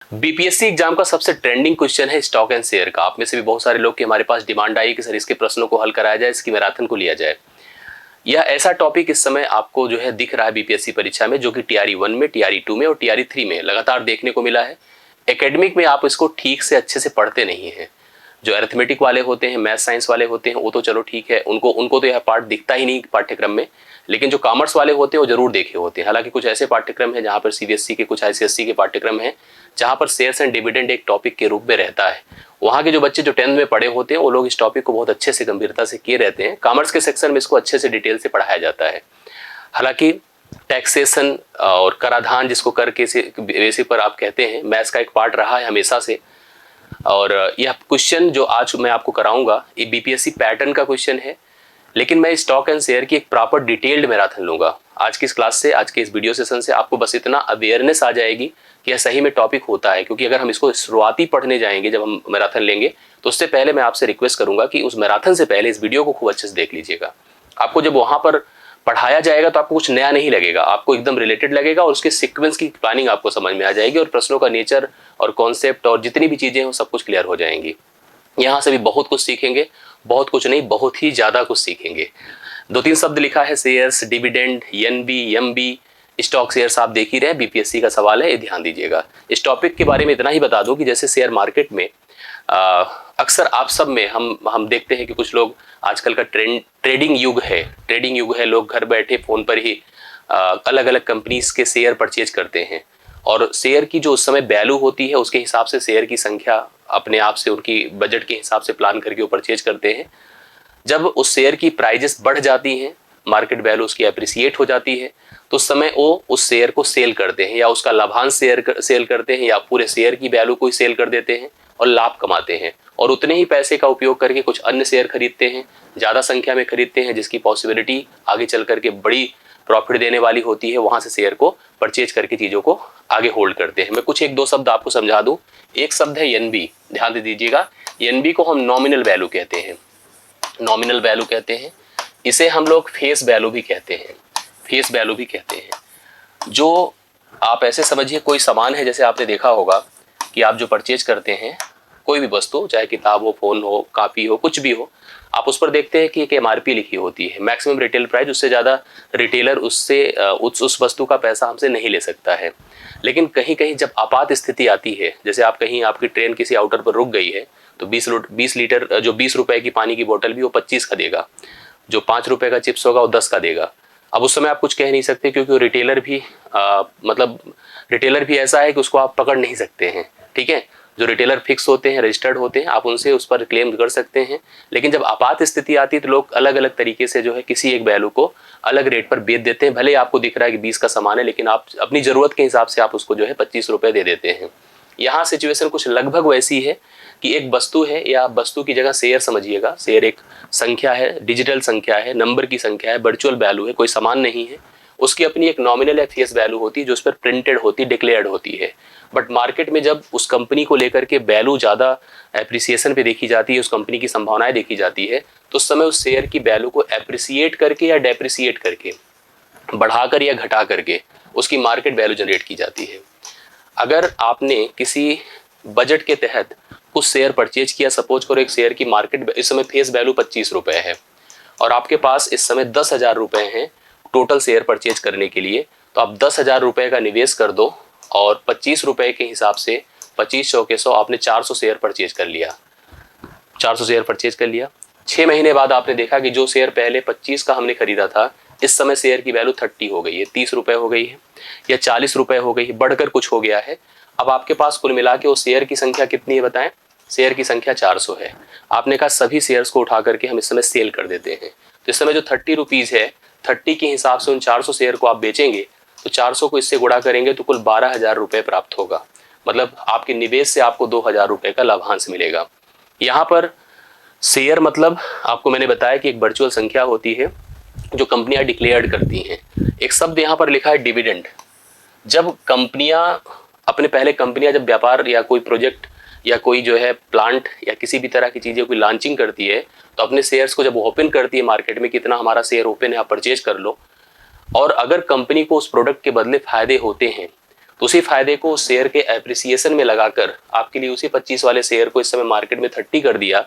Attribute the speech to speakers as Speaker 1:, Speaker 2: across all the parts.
Speaker 1: BPSC exam का सबसे trending question है स्टॉक एंड शेयर का। आप में से भी बहुत सारे लोग के हमारे पास डिमांड आई कि सर इसके प्रश्नों को हल कराया जाए, इसकी मैराथन को लिया जाए। यह ऐसा टॉपिक इस समय आपको जो है दिख रहा है बीपीएससी परीक्षा में, जो कि टीआरई 1 में, टीआरई 2 में और टीआरई 3 में लगातार देखने को मिला है। एकेडमिक में आप इसको ठीक से अच्छे से पढ़ते नहीं हैं। जो अरिथमेटिक वाले होते हैं, मैथ साइंस वाले होते हैं, वो तो चलो ठीक है, उनको तो यह पार्ट दिखता ही नहीं पाठ्यक्रम में। लेकिन जो कॉमर्स वाले होते हैं वो जरूर देखे होते हैं। हालांकि कुछ ऐसे पाठ्यक्रम हैं जहाँ पर सीबीएसई के, कुछ आईसीएसई के पाठ्यक्रम हैं जहाँ पर शेयर्स एंड डिविडेंड एक टॉपिक के रूप में रहता है। वहाँ के जो बच्चे जो 10th में पढ़े होते हैं वो लोग इस टॉपिक को बहुत अच्छे से गंभीरता से किए रहते हैं। कॉमर्स के सेक्शन में इसको अच्छे से डिटेल से पढ़ाया जाता है। हालांकि टैक्सेशन और कराधान, जिसको कर के बेसिस पर आप कहते हैं, मैथ्स का एक पार्ट रहा है हमेशा से। और यह क्वेश्चन जो आज मैं आपको कराऊंगा ये बीपीएससी पैटर्न का क्वेश्चन है, लेकिन मैं स्टॉक एंड शेयर की एक प्रॉपर डिटेल्ड मैराथन लूंगा। आज की इस क्लास से, आज के इस वीडियो सेशन से आपको बस इतना अवेयरनेस आ जाएगी कि यह सही में टॉपिक होता है। क्योंकि अगर हम इसको शुरुआती पढ़ने जाएंगे, जब हम मैराथन लेंगे, तो उससे पहले मैं आपसे रिक्वेस्ट करूंगा कि उस मैराथन से पहले इस वीडियो को खूब अच्छे से देख लीजिएगा। आपको जब वहां पर पढ़ाया जाएगा तो आपको कुछ नया नहीं लगेगा, आपको एकदम रिलेटेड लगेगा और उसके सीक्वेंस की प्लानिंग आपको समझ में आ जाएगी और प्रश्नों का नेचर और कॉन्सेप्ट और जितनी भी चीजें हैं सब कुछ क्लियर हो जाएंगी। यहाँ से भी बहुत कुछ सीखेंगे, बहुत कुछ नहीं, बहुत ही ज्यादा कुछ सीखेंगे। 2-3 शब्द लिखा है, shares, dividend, NB, MB, stock shares, आप देख ही रहे हैं, बीपीएससी का सवाल है, ये ध्यान दीजिएगा। इस टॉपिक के बारे में इतना ही बता दूं कि जैसे शेयर मार्केट में अक्सर आप सब में हम देखते हैं कि कुछ लोग, आजकल का ट्रेडिंग युग है, लोग घर बैठे फोन पर ही अलग अलग कंपनीज के शेयर परचेज करते हैं। और शेयर की जो उस समय वैल्यू होती है उसके हिसाब से शेयर की संख्या अपने आप से, उनकी बजट के हिसाब से प्लान करके वो परचेज करते हैं। जब उस शेयर की प्राइजेस बढ़ जाती हैं, मार्केट वैल्यू उसकी अप्रिसिएट हो जाती है, तो उस समय वो उस शेयर को सेल करते हैं, या उसका लाभांश सेल करते हैं, या पूरे शेयर की वैल्यू को ही सेल कर देते हैं और लाभ कमाते हैं। और उतने ही पैसे का उपयोग करके कुछ अन्य शेयर खरीदते हैं, ज्यादा संख्या में खरीदते हैं, जिसकी पॉसिबिलिटी आगे चल करके बड़ी प्रॉफिट देने वाली होती है। वहां से शेयर को परचेज करके चीजों को आगे होल्ड करते हैं। मैं कुछ 1-2 शब्द आपको समझा दूं। एक शब्द है एनबी, ध्यान दे दीजिएगा। एनबी को हम नॉमिनल वैल्यू कहते हैं, नॉमिनल वैल्यू कहते हैं। इसे हम लोग फेस वैल्यू भी कहते हैं, फेस वैल्यू भी कहते हैं। जो आप ऐसे समझिए, कोई सामान है, जैसे आपने देखा होगा कि आप जो परचेज करते हैं कोई भी वस्तु, चाहे किताब हो, फोन हो, कॉपी हो, कुछ भी हो, आप उस पर देखते हैं कि एक एमआरपी लिखी होती है, मैक्सिमम रिटेल प्राइस। उससे ज्यादा रिटेलर उससे उस वस्तु का पैसा हमसे नहीं ले सकता है। लेकिन कहीं कहीं जब आपात स्थिति आती है, जैसे आप कहीं, आपकी ट्रेन किसी आउटर पर रुक गई है, तो 20 लीटर जो 20 रुपए की पानी की बोतल भी वो 25 का देगा, जो 5 रुपए का चिप्स होगा वो 10 का देगा। अब उस समय आप कुछ कह नहीं सकते, क्योंकि वो रिटेलर भी मतलब रिटेलर भी ऐसा है कि उसको आप पकड़ नहीं सकते हैं, ठीक है। जो रिटेलर फिक्स होते हैं, रजिस्टर्ड होते हैं, आप उनसे उस पर क्लेम कर सकते हैं। लेकिन जब आपात स्थिति आती है तो लोग अलग अलग तरीके से जो है किसी एक वैल्यू को अलग रेट पर बेच देते हैं। भले आपको दिख रहा है कि 20 का सामान है, लेकिन आप अपनी जरूरत के हिसाब से आप उसको जो है 25 रुपए दे देते हैं। यहाँ सिचुएशन कुछ लगभग वैसी है कि एक वस्तु है, या वस्तु की जगह शेयर समझिएगा। शेयर एक संख्या है, डिजिटल संख्या है, नंबर की संख्या है, वर्चुअल वैल्यू है, कोई सामान नहीं है। उसकी अपनी एक नॉमिनल या फेस वैल्यू होती है जो उस पर प्रिंटेड होती, डिक्लेयर्ड होती है। बट मार्केट में जब उस कंपनी को लेकर के वैल्यू ज्यादा एप्रिसिएशन पे देखी जाती है, उस कंपनी की संभावनाएं देखी जाती है, तो उस समय उस शेयर की वैल्यू को एप्रिसिएट करके या डेप्रिसिएट करके, बढ़ाकर या घटा करके उसकी मार्केट वैल्यू जनरेट की जाती है। अगर आपने किसी बजट के तहत कुछ शेयर परचेज किया, सपोज करो एक शेयर की मार्केट इस समय फेस वैल्यू 25 रुपए है और आपके पास इस समय 10,000 रुपए हैं टोटल शेयर परचेज करने के लिए, तो आप 10,000 रुपए का निवेश कर दो और 25 रुपए के हिसाब से 2500 के 100 आपने 400 शेयर परचेज कर लिया, 400 शेयर परचेज कर लिया। 6 महीने बाद आपने देखा कि जो शेयर पहले 25 का हमने खरीदा था, इस समय शेयर की वैल्यू 30 हो गई है, 30 रुपए हो गई है, या 40 रुपए हो गई है, बढ़कर कुछ हो गया है। अब आपके पास कुल मिला के वो शेयर की संख्या कितनी है बताएं? शेयर की संख्या 400 है। आपने कहा सभी शेयर्स को उठा करके हम इस समय सेल कर देते हैं। तो इस समय जो 30 रुपीज है, 30 के हिसाब से उन 400 शेयर को आप बेचेंगे, तो 400 को इससे गुणा करेंगे तो कुल 12,000 रुपए प्राप्त होगा। मतलब आपके निवेश से आपको 2,000 रुपए का लाभांश मिलेगा। यहाँ पर शेयर मतलब आपको मैंने बताया कि एक वर्चुअल संख्या होती है जो कंपनियां डिक्लेयर्ड करती हैं। एक शब्द यहाँ पर लिखा है डिविडेंड। जब कंपनियां पहले कंपनियां जब व्यापार या कोई प्रोजेक्ट या कोई जो है प्लांट या किसी भी तरह की चीजें कोई लॉन्चिंग करती है, तो अपने शेयर्स को जब ओपन करती है मार्केट में, कितना हमारा शेयर ओपन है आप परचेज कर लो, और अगर कंपनी को उस प्रोडक्ट के बदले फायदे होते हैं तो उसी फायदे को उस शेयर के एप्रिसिएशन में लगाकर आपके लिए उसी 25 वाले शेयर को इस समय मार्केट में 30 कर दिया।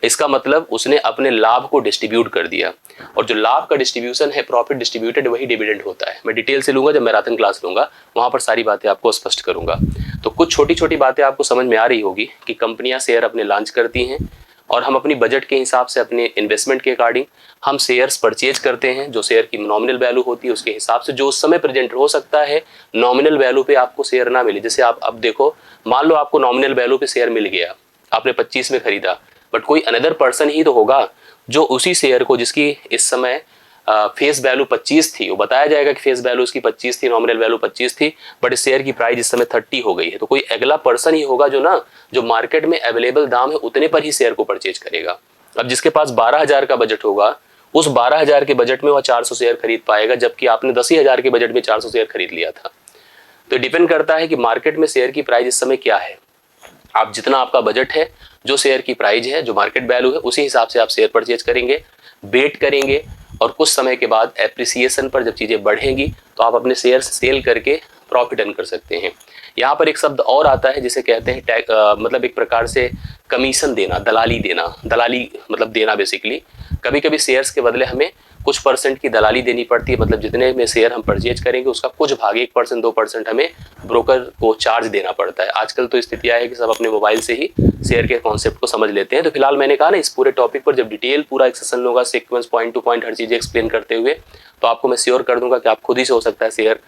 Speaker 1: इसका मतलब उसने अपने लाभ को डिस्ट्रीब्यूट कर दिया, और जो लाभ का डिस्ट्रीब्यूशन है, प्रॉफिट डिस्ट्रीब्यूटेड, वही डिविडेंड होता है। मैं डिटेल से लूंगा, जब मैराथन क्लास लूंगा वहां पर सारी बातें आपको स्पष्ट करूंगा। तो कुछ छोटी छोटी बातें आपको समझ में आ रही होगी कि कंपनियां शेयर अपने लॉन्च करती हैं, और हम अपनी बजट के हिसाब से, अपने इन्वेस्टमेंट के अकॉर्डिंग हम शेयर्स परचेज करते हैं। जो शेयर की नॉमिनल वैल्यू होती है उसके हिसाब से, जो उस समय प्रेजेंट हो सकता है नॉमिनल वैल्यू पे आपको शेयर ना मिले। जैसे आप अब देखो, मान लो आपको नॉमिनल वैल्यू पे शेयर मिल गया, आपने 25 में खरीदा, बट कोई अनदर पर्सन ही तो होगा जो उसी शेयर को, जिसकी इस समय फेस वैल्यू 25 थी, वो बताया जाएगा कि फेस वैल्यू उसकी 25 थी, नॉमिनल वैल्यू 25 थी, बट इस शेयर की प्राइस इस समय 30 हो गई है। तो कोई अगला पर्सन ही होगा जो मार्केट में अवेलेबल दाम है उतने पर ही शेयर को परचेज करेगा। अब जिसके पास 12,000 का बजट होगा, उस 12,000 के बजट में वह 400 शेयर खरीद पाएगा, जबकि आपने 10,000 के बजट में 400 शेयर खरीद लिया था। तो डिपेंड करता है कि मार्केट में शेयर की प्राइस इस समय क्या है। आप जितना आपका बजट है, जो शेयर की प्राइस है, जो मार्केट वैल्यू है, उसी हिसाब से आप शेयर परचेज करेंगे, वेट करेंगे, और कुछ समय के बाद एप्रिसिएशन पर जब चीजें बढ़ेंगी तो आप अपने शेयर सेल करके प्रॉफिट अर्न कर सकते हैं। यहाँ पर एक शब्द और आता है जिसे कहते हैं मतलब एक प्रकार से कमीशन देना, दलाली देना। दलाली मतलब देना बेसिकली, कभी कभी शेयर्स के बदले हमें कुछ परसेंट की दलाली देनी पड़ती है। मतलब जितने में शेयर हम परचेज करेंगे उसका कुछ भाग, 1% 2% हमें ब्रोकर को चार्ज देना पड़ता है। आजकल तो स्थितियां है कि सब अपने मोबाइल से ही शेयर के कॉन्सेप्ट को समझ लेते हैं। तो फिलहाल मैंने कहा ना, इस पूरे टॉपिक पर जब डिटेल पूरा एक सेशन लूंगा, सीक्वेंस पॉइंट टू पॉइंट हर चीज एक्सप्लेन करते हुए, तो आपको मैं श्योर कर दूंगा कि आप खुद ही से हो सकता है शेयर,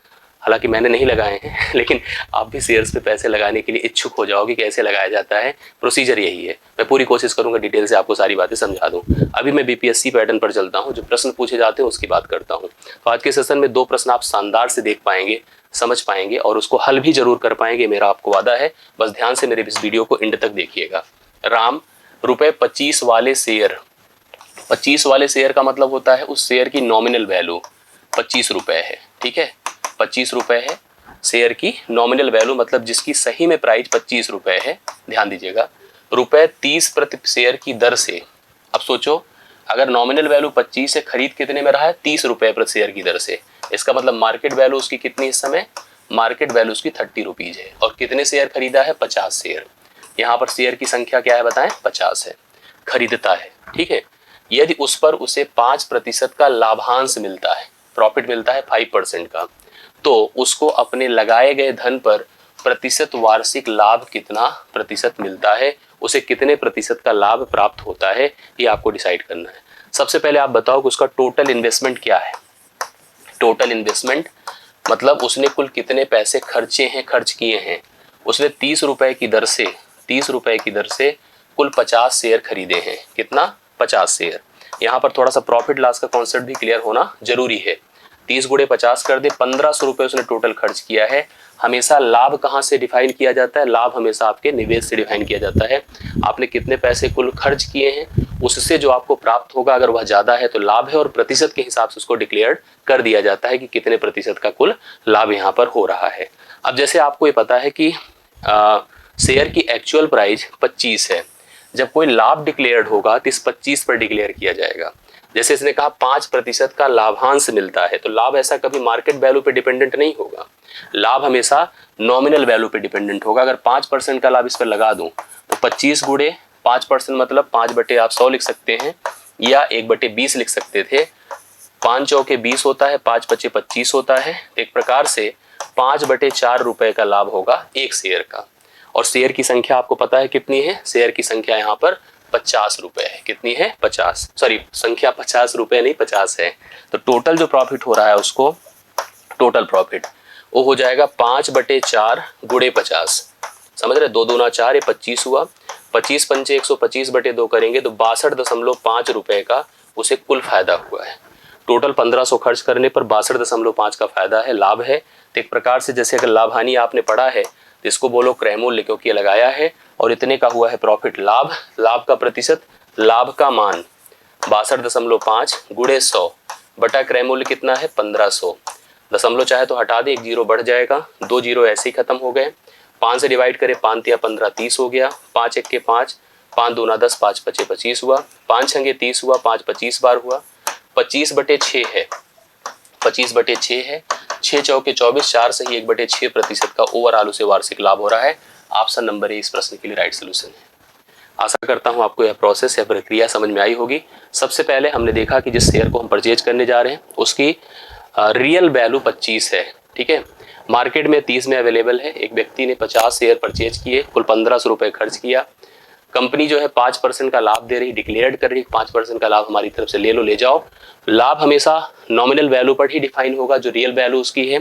Speaker 1: हालांकि मैंने नहीं लगाए हैं, लेकिन आप भी शेयर्स पे पैसे लगाने के लिए इच्छुक हो जाओगे। कैसे लगाया जाता है, प्रोसीजर यही है। मैं पूरी कोशिश करूंगा डिटेल से आपको सारी बातें समझा दूं। अभी मैं बीपीएससी पैटर्न पर चलता हूं, जो प्रश्न पूछे जाते हैं उसकी बात करता हूं। तो आज के सेशन में 2 प्रश्न आप शानदार से देख पाएंगे, समझ पाएंगे, और उसको हल भी जरूर कर पाएंगे, मेरा आपको वादा है। बस ध्यान से मेरे इस वीडियो को एंड तक देखिएगा। राम, रुपए 25 वाले शेयर, 25 वाले शेयर का मतलब होता है उस शेयर की नॉमिनल वैल्यू 25 रुपए है। ठीक है, 25 रुपए है शेयर की नॉमिनल वैल्यू, मतलब जिसकी सही में प्राइस 25 रुपए है। ध्यान दीजिएगा, रुपए 30 प्रति शेयर की दर से। अब सोचो, अगर नॉमिनल वैल्यू 25 है, खरीद कितने में रहा है, 30 रुपए प्रति शेयर की दर से। इसका मतलब मार्केट वैल्यू उसकी कितनी इस समय, मार्केट वैल्यू उसकी 30 रुपीज है। और कितने शेयर खरीदा है, 50 शेयर। यहाँ पर शेयर की संख्या क्या है बताएं, 50 है, खरीदता है। ठीक है, यदि उस पर उसे 5% का लाभांश मिलता है, प्रॉफिट मिलता है 5% का, तो उसको अपने लगाए गए धन पर प्रतिशत वार्षिक लाभ कितना प्रतिशत मिलता है, उसे कितने प्रतिशत का लाभ प्राप्त होता है, ये आपको डिसाइड करना है। सबसे पहले आप बताओ कि उसका टोटल इन्वेस्टमेंट क्या है। टोटल इन्वेस्टमेंट मतलब उसने कुल कितने पैसे खर्च किए हैं। उसने 30 रुपए की दर से, 30 रुपए की दर से कुल 50 शेयर खरीदे हैं। कितना, 50 शेयर। यहाँ पर थोड़ा सा प्रॉफिट लॉस का कॉन्सेप्ट भी क्लियर होना जरूरी है। 30 गुणे 50 कर दे, 1500 रुपए उसने टोटल खर्च किया है। हमेशा लाभ कहाँ से डिफाइन किया जाता है, लाभ हमेशा आपके निवेश से डिफाइन किया जाता है। आपने कितने पैसे कुल खर्च किए हैं, उससे जो आपको प्राप्त होगा, अगर वह ज्यादा है तो लाभ है, और प्रतिशत के हिसाब से उसको डिक्लेयर कर दिया जाता है कि कितने प्रतिशत का कुल लाभ यहाँ पर हो रहा है। अब जैसे आपको ये पता है कि शेयर की एक्चुअल प्राइस 25 है, जब कोई लाभ डिक्लेयर्ड होगा तो इस 25 पर डिक्लेयर किया जाएगा। जैसे इसने कहा 5% का लाभांश मिलता है, तो लाभ ऐसा कभी मार्केट वैल्यू पे डिपेंडेंट नहीं होगा, लाभ हमेशा नॉमिनल वैल्यू पे डिपेंडेंट होगा। अगर 5% का लाभ इस पर लगा दूं तो 25 गुणे 5% मतलब 5/100 लिख सकते हैं, या 1/20 लिख सकते थे। 5 चौके 20 होता है, 5 पचे 25 होता है। एक प्रकार से 5/4 रुपए का लाभ होगा एक शेयर का। और शेयर की संख्या आपको पता है कितनी है, शेयर की संख्या यहाँ पर 50 रुपए है। कितनी है, 50, सॉरी संख्या 50 रुपए नहीं 50 है। तो टोटल जो प्रॉफिट हो रहा है उसको, टोटल प्रॉफिट वो हो जाएगा 5/4 गुणे 50। समझ रहे, 2 दूना 4, ये 25 हुआ। 25 पंचे 125/2 करेंगे तो 62.5 रुपए का उसे कुल फायदा हुआ है। टोटल 1500 खर्च करने पर 62.5 का फायदा है, लाभ है। तो एक प्रकार से जैसे अगर लाभ हानि आपने पढ़ा है तो इसको बोलो क्रय मूल्य, क्योंकि ये लगाया है और इतने का हुआ है प्रॉफिट। लाभ, लाभ का प्रतिशत, लाभ का मान 62.5 गुणे 100 बटा क्रय मूल्य कितना है 1500। दशमलव चाहे तो हटा दे, 1 जीरो बढ़ जाएगा, 2 जीरो ऐसे ही खत्म हो गए। 5 से डिवाइड करें, 5 या 15 30 हो गया। 5 1 के 5, 5 दूना 10, 5 पचे 25 हुआ। 5 छंगे 30 हुआ, 5 25 बार हुआ। 25/6 है, 25/6 है। 6 चौके 24, 4 से ही 1/6% का ओवरऑल उसे वार्षिक लाभ हो रहा है। ऑप्शन नंबर ए इस प्रश्न के लिए राइट सोल्यूशन है। आशा करता हूं आपको यह प्रोसेस या प्रक्रिया समझ में आई होगी। सबसे पहले हमने देखा कि जिस शेयर को हम परचेज करने जा रहे हैं उसकी रियल वैल्यू 25 है, ठीक है। मार्केट में 30 में अवेलेबल है। एक व्यक्ति ने 50 शेयर परचेज किए, कुल 1500 रुपये खर्च किया। कंपनी जो है 5% का लाभ दे रही, डिक्लेयर्ड कर रही, 5% का लाभ हमारी तरफ से ले लो, ले जाओ। लाभ हमेशा नॉमिनल वैल्यू पर ही डिफाइन होगा, जो रियल वैल्यू उसकी है।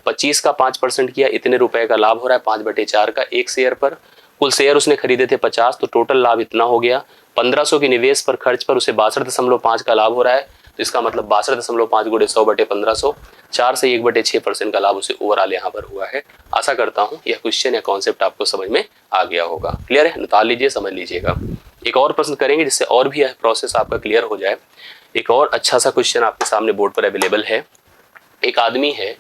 Speaker 1: 25 का 5% किया, इतने रुपए का लाभ हो रहा है 5/4 का एक शेयर पर। कुल शेयर उसने खरीदे थे 50, तो टोटल लाभ इतना हो गया। 1500 के निवेश पर खर्च पर उसे 62.5 का लाभ हो रहा है, तो इसका मतलब 62.5 गुणे 100/1500, 4 से 1/6% का लाभ उसे ओवरऑल यहाँ पर हुआ है। आशा करता हूँ यह क्वेश्चन या कॉन्सेप्ट आपको समझ में आ गया होगा। क्लियर है? निकाल लीजिए, समझ लीजिएगा। एक और प्रश्न करेंगे जिससे और भी यह प्रोसेस आपका क्लियर हो जाए। एक और अच्छा सा क्वेश्चन आपके सामने बोर्ड पर अवेलेबल है। एक आदमी है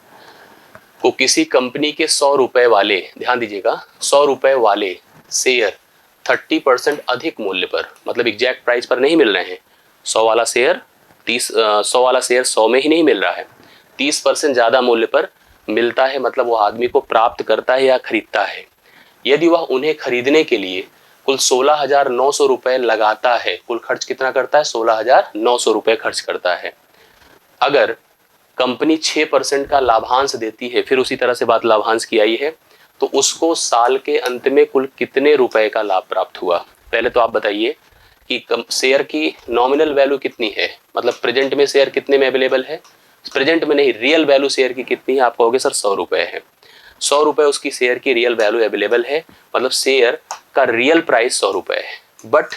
Speaker 1: को किसी कंपनी के 100 रुपए वाले, ध्यान दीजिएगा, 100 रुपए वाले शेयर 30% अधिक मूल्य पर, मतलब एग्जैक्ट प्राइस पर नहीं मिल रहे हैं। 100 वाला शेयर 100 में ही नहीं मिल रहा है, 30% ज्यादा मूल्य पर मिलता है, मतलब वो आदमी को प्राप्त करता है या खरीदता है। यदि वह उन्हें खरीदने के लिए कुल 16,900 रुपए लगाता है, कुल खर्च कितना करता है? 16,900 रुपए खर्च करता है। अगर कंपनी 6% का लाभांश देती है, फिर उसी तरह से बात लाभांश की आई है, तो उसको साल के अंत में कुल कितने रुपए का लाभ प्राप्त हुआ? पहले तो आप बताइए कि शेयर की नॉमिनल वैल्यू कितनी है, मतलब प्रेजेंट में शेयर कितने में अवेलेबल है? प्रेजेंट में नहीं, रियल वैल्यू शेयर की कितनी है? आप कहोगे सर 100 रुपए है। 100 रुपए उसकी शेयर की रियल वैल्यू अवेलेबल है, मतलब शेयर का रियल प्राइस 100 रुपए है। बट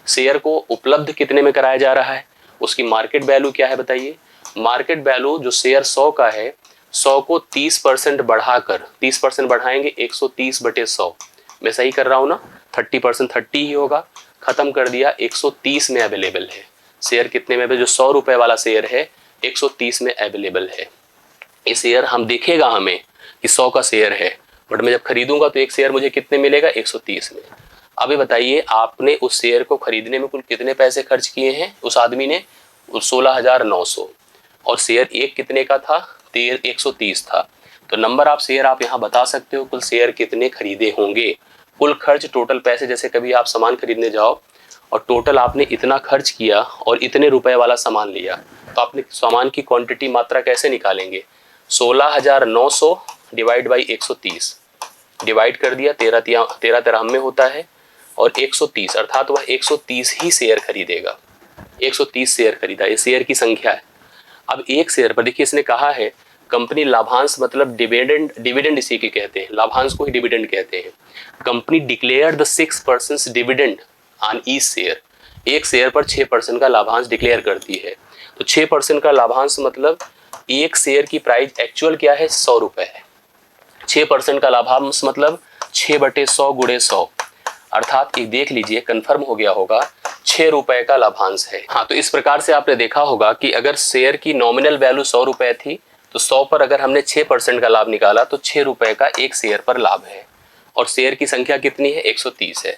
Speaker 1: शेयर को उपलब्ध कितने में कराया जा रहा है? उसकी मार्केट वैल्यू क्या है बताइए? मार्केट वैल्यू जो शेयर 100 का है, 100 को 30% बढ़ाकर, 30% बढ़ाएंगे 130/100, मैं सही कर रहा हूं ना? 30% 30 ही होगा, खत्म कर दिया, 130 में अवेलेबल है। शेयर कितने में? जो 100 रुपए वाला शेयर है 130 में अवेलेबल है। ये शेयर हम देखेगा हमें कि 100 का शेयर है, बट मैं जब खरीदूंगा तो एक शेयर मुझे कितने मिलेगा? 130 में। अभी बताइए आपने उस शेयर को खरीदने में कुल कितने पैसे खर्च किए हैं? उस आदमी ने 16,900, और शेयर एक कितने का था? 130 था। तो नंबर ऑफ शेयर आप यहाँ बता सकते हो, कुल शेयर कितने खरीदे होंगे। कुल खर्च, टोटल पैसे, जैसे कभी आप सामान खरीदने जाओ और टोटल आपने इतना खर्च किया और इतने रुपए वाला सामान लिया, तो आपने सामान की क्वांटिटी, मात्रा कैसे निकालेंगे? 16,900 डिवाइड बाई 130, डिवाइड कर दिया, 13 में होता है, और 130, अर्थात वह 130 ही शेयर खरीदेगा। 130 शेयर खरीदा, ये शेयर की संख्या है। अब एक शेयर पर देखिए, इसने कहा है कंपनी लाभांश, मतलब डिविडेंड इसी के कहते हैं, लाभांश को ही डिविडेंड कहते हैं। Company declare the 6% dividend on each share, एक शेयर पर 6% का लाभांश डिक्लेयर करती है। तो 6% का लाभांश मतलब एक शेयर की प्राइस एक्चुअल क्या है? 100 रुपए है। 6% का लाभांश मतलब 6/100 गुणे 100, अर्थात ये देख लीजिए, कंफर्म हो गया होगा, 6 रुपए का लाभांश है। हाँ, तो इस प्रकार से आपने देखा होगा कि अगर शेयर की नॉमिनल वैल्यू 100 रुपए थी, तो 100 पर अगर हमने 6% का लाभ निकाला तो 6 रुपए का एक शेयर पर लाभ है, और शेयर की संख्या कितनी है? 130 है।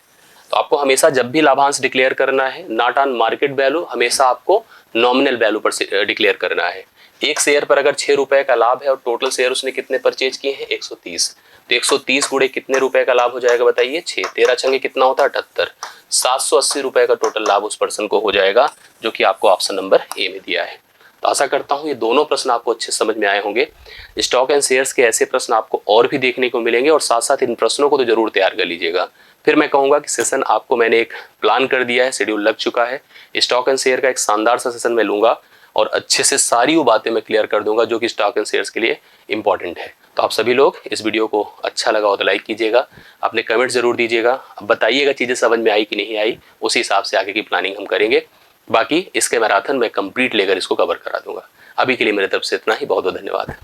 Speaker 1: तो आपको हमेशा जब भी लाभांश डिक्लेयर करना है, नॉट ऑन मार्केट वैल्यू, हमेशा आपको नॉमिनल वैल्यू पर डिक्लेयर करना है। एक शेयर पर अगर 6 रुपए का लाभ है और टोटल शेयर उसने कितने परचेज किए हैं? 130, तो 130 गुणे कितने रुपए का लाभ हो जाएगा बताइए? 6, 13 छंगे कितना होता है? 78, 780 रुपए का टोटल लाभ उस पर्सन को हो जाएगा, जो कि आपको ऑप्शन नंबर ए में दिया है। तो आशा करता हूं ये दोनों प्रश्न आपको अच्छे समझ में आए होंगे। स्टॉक एंड शेयर्स के ऐसे प्रश्न आपको और भी देखने को मिलेंगे, और साथ साथ इन प्रश्नों को तो जरूर तैयार कर लीजिएगा। फिर मैं कहूंगा कि सेशन आपको मैंने एक प्लान कर दिया है, शेड्यूल लग चुका है। स्टॉक एंड शेयर का एक शानदार सा सेशन मैं लूंगा और अच्छे से सारी वो बातें मैं क्लियर कर दूंगा जो कि स्टॉक एंड शेयर्स के लिए इंपॉर्टेंट है। तो आप सभी लोग इस वीडियो को अच्छा लगा हो तो लाइक कीजिएगा, अपने कमेंट जरूर दीजिएगा, बताइएगा चीज़ें समझ में आई कि नहीं आई, उसी हिसाब से आगे की प्लानिंग हम करेंगे। बाकी इसके मैराथन में कंप्लीट लेकर इसको कवर करा दूंगा। अभी के लिए मेरे तरफ से इतना ही, बहुत बहुत धन्यवाद।